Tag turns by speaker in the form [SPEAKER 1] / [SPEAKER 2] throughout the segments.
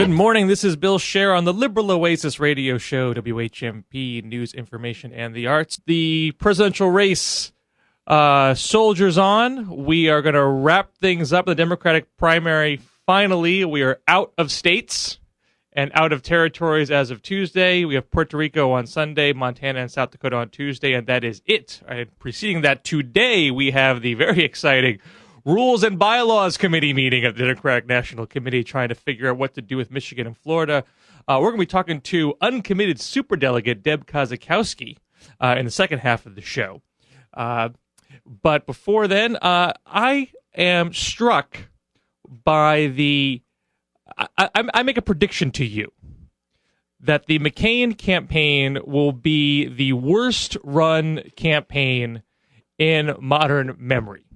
[SPEAKER 1] Good morning. This is Bill Scher on the Liberal Oasis radio show, WHMP News, Information, and the Arts. The presidential race soldiers on. We are going to wrap things up. The Democratic primary, finally, we are out of states and out of territories as of Tuesday. We have Puerto Rico on Sunday, Montana and South Dakota on Tuesday, and that is it. And preceding that, today we have the very exciting Rules and Bylaws Committee meeting at the Democratic National Committee, trying to figure out what to do with Michigan and Florida. We're going to be talking to uncommitted superdelegate Deb Kozakowski in the second half of the show. But before then, I am struck by the... I make a prediction to you that the McCain campaign will be the worst-run campaign in modern memory.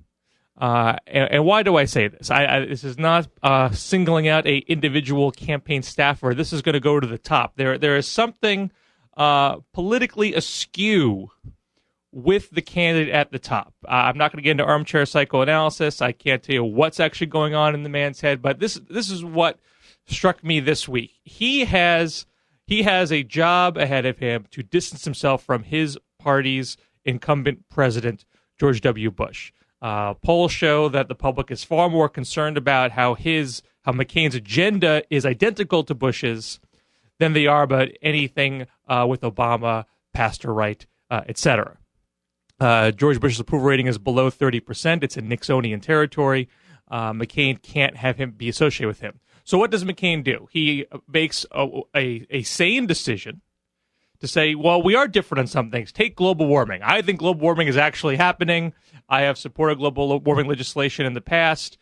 [SPEAKER 1] And why do I say this? This is not singling out a individual campaign staffer. This is going to go to the top. There is something politically askew with the candidate at the top. I'm not going to get into armchair psychoanalysis. I can't tell you what's actually going on in the man's head, but this is what struck me this week. He has a job ahead of him to distance himself from his party's incumbent president, George W. Bush. Polls show that the public is far more concerned about how McCain's agenda is identical to Bush's than they are about anything with Obama, Pastor Right, etc. George Bush's approval rating is below 30%. It's in Nixonian territory. McCain can't have him be associated with him. So what does McCain do? He makes a sane decision to say, well, we are different on some things. Take global warming. I think global warming is actually happening. I have supported global warming legislation in the past.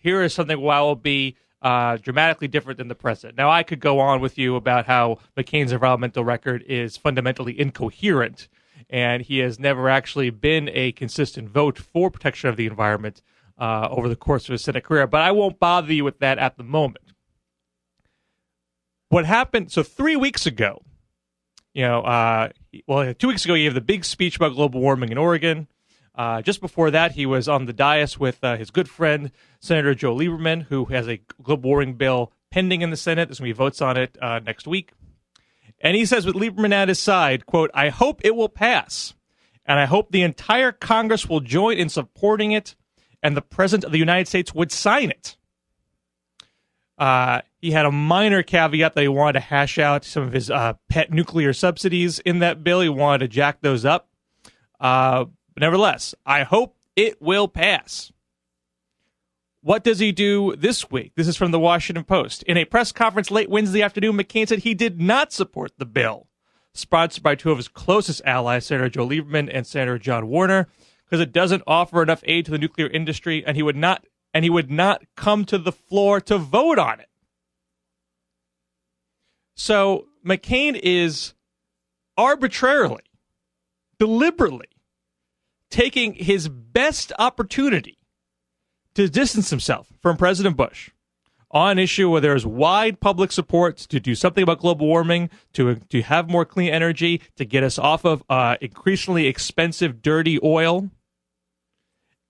[SPEAKER 1] Here is something where I will be dramatically different than the president. Now, I could go on with you about how McCain's environmental record is fundamentally incoherent, and he has never actually been a consistent vote for protection of the environment over the course of his Senate career, but I won't bother you with that at the moment. What happened, so 3 weeks ago, 2 weeks ago, he gave the big speech about global warming in Oregon. Just before that, he was on the dais with his good friend, Senator Joe Lieberman, who has a global warming bill pending in the Senate. There's going to be votes on it next week. And he says, with Lieberman at his side, quote, "I hope it will pass, and I hope the entire Congress will join in supporting it, and the President of the United States would sign it." He had a minor caveat that he wanted to hash out some of his pet nuclear subsidies in that bill. He wanted to jack those up. But nevertheless, I hope it will pass. What does he do this week? This is from the Washington Post. In a press conference late Wednesday afternoon, McCain said he did not support the bill, sponsored by two of his closest allies, Senator Joe Lieberman and Senator John Warner, because it doesn't offer enough aid to the nuclear industry, and he would not come to the floor to vote on it. So McCain is arbitrarily, deliberately taking his best opportunity to distance himself from President Bush on an issue where there is wide public support to do something about global warming, to have more clean energy, to get us off of increasingly expensive, dirty oil.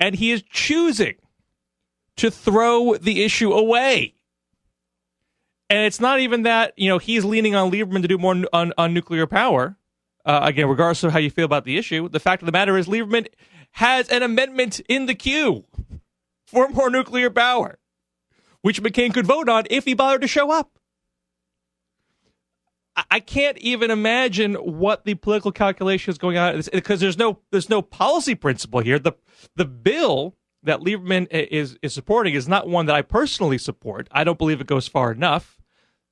[SPEAKER 1] And he is choosing to throw the issue away. And it's not even that, he's leaning on Lieberman to do more on nuclear power. Again, regardless of how you feel about the issue, the fact of the matter is Lieberman has an amendment in the queue for more nuclear power, which McCain could vote on if he bothered to show up. I can't even imagine what the political calculation is going on, because there's no policy principle here. The bill that Lieberman is supporting is not one that I personally support. I don't believe it goes far enough.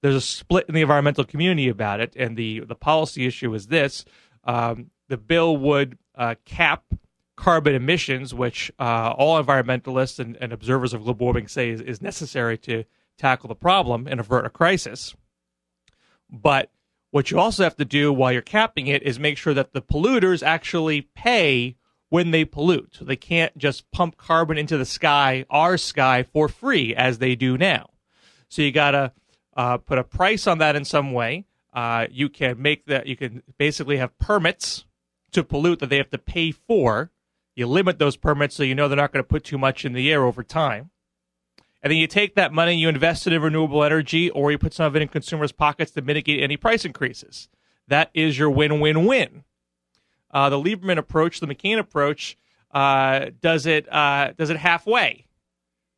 [SPEAKER 1] There's a split in the environmental community about it, and the policy issue is this. The bill would cap carbon emissions, which all environmentalists and observers of global warming say is necessary to tackle the problem and avert a crisis. But what you also have to do while you're capping it is make sure that the polluters actually pay when they pollute. So they can't just pump carbon into the sky, our sky, for free, as they do now. So you got to put a price on that in some way. You can basically have permits to pollute that they have to pay for. You limit those permits so you know they're not going to put too much in the air over time. And then you take that money, you invest it in renewable energy, or you put some of it in consumers' pockets to mitigate any price increases. That is your win-win-win. The Lieberman approach, the McCain approach, does it halfway.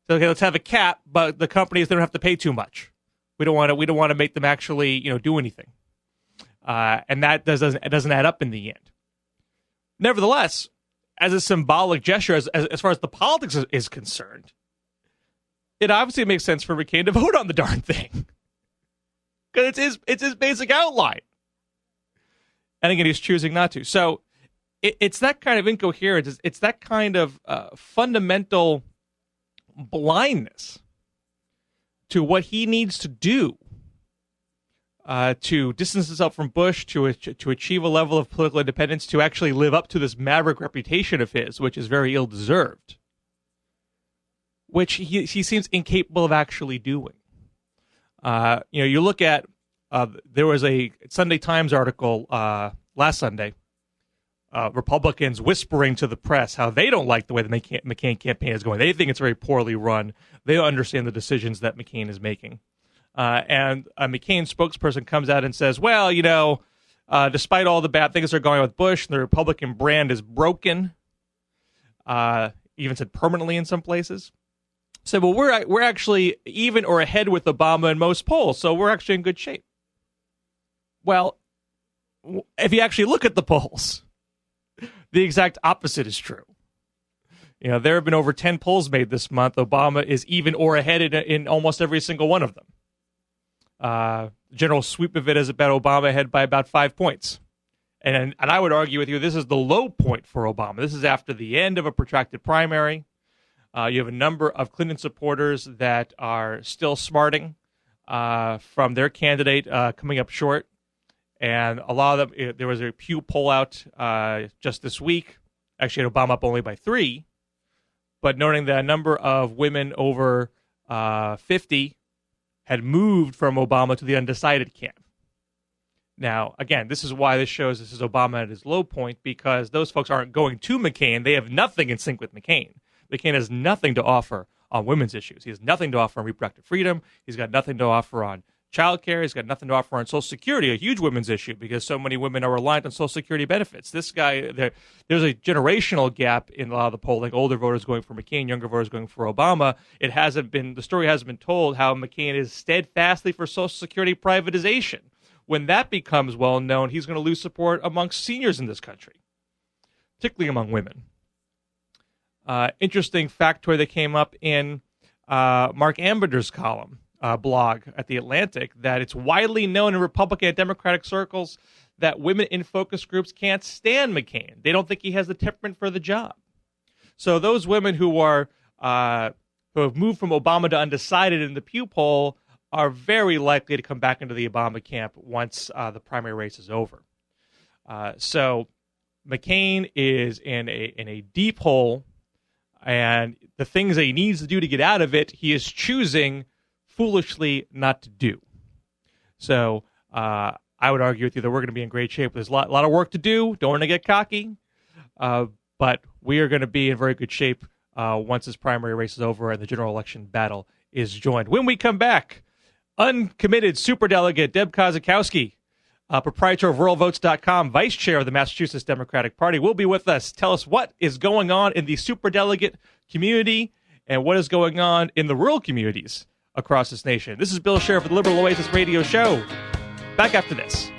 [SPEAKER 1] So, okay, let's have a cap, but the companies don't have to pay too much. We don't want to make them actually, do anything. And that doesn't add up in the end. Nevertheless, as a symbolic gesture, as far as the politics is concerned, it obviously makes sense for McCain to vote on the darn thing. Because it's his basic outline. And again, he's choosing not to. So it's that kind of incoherence. It's that kind of fundamental blindness to what he needs to do to distance himself from Bush, to achieve a level of political independence, to actually live up to this maverick reputation of his, which is very ill-deserved, which he seems incapable of actually doing. You look at, there was a Sunday Times article last Sunday, Republicans whispering to the press how they don't like the way the McCain campaign is going. They think it's very poorly run. They don't understand the decisions that McCain is making. And a McCain spokesperson comes out and says, well, despite all the bad things that are going on with Bush, the Republican brand is broken, even said permanently in some places. So, well, we're actually even or ahead with Obama in most polls, so we're actually in good shape. Well, if you actually look at the polls, the exact opposite is true. There have been over 10 polls made this month. Obama is even or ahead in almost every single one of them. General sweep of it is about Obama ahead by about 5 points. And I would argue with you, this is the low point for Obama. This is after the end of a protracted primary. You have a number of Clinton supporters that are still smarting from their candidate coming up short. And a lot of them, there was a Pew poll out just this week, actually had Obama up only by 3, but noting that a number of women over 50 had moved from Obama to the undecided camp. Now, again, this is why this shows this is Obama at his low point, because those folks aren't going to McCain. They have nothing in sync with McCain. McCain has nothing to offer on women's issues. He has nothing to offer on reproductive freedom. He's got nothing to offer on child care. He's got nothing to offer on Social Security, a huge women's issue because so many women are reliant on Social Security benefits. This guy, there's a generational gap in a lot of the polling. Older voters going for McCain, younger voters going for Obama. The story hasn't been told how McCain is steadfastly for Social Security privatization. When that becomes well known, he's going to lose support amongst seniors in this country, particularly among women. Interesting factoid that came up in Mark Ambender's column. Blog at The Atlantic, that it's widely known in Republican and Democratic circles that women in focus groups can't stand McCain. They don't think he has the temperament for the job. So those women who have moved from Obama to undecided in the Pew poll are very likely to come back into the Obama camp once the primary race is over. So McCain is in a deep hole, and the things that he needs to do to get out of it, he is choosing foolishly not to do. So I would argue with you that we're going to be in great shape. There's a lot of work to do. Don't want to get cocky. But we are going to be in very good shape once this primary race is over and the general election battle is joined. When we come back, uncommitted superdelegate Deb Kozakowski, proprietor of ruralvotes.com, vice chair of the Massachusetts Democratic Party, will be with us. Tell us what is going on in the superdelegate community and what is going on in the rural communities across this nation. This is Bill Sheriff of the Liberal Oasis radio show. Back after this.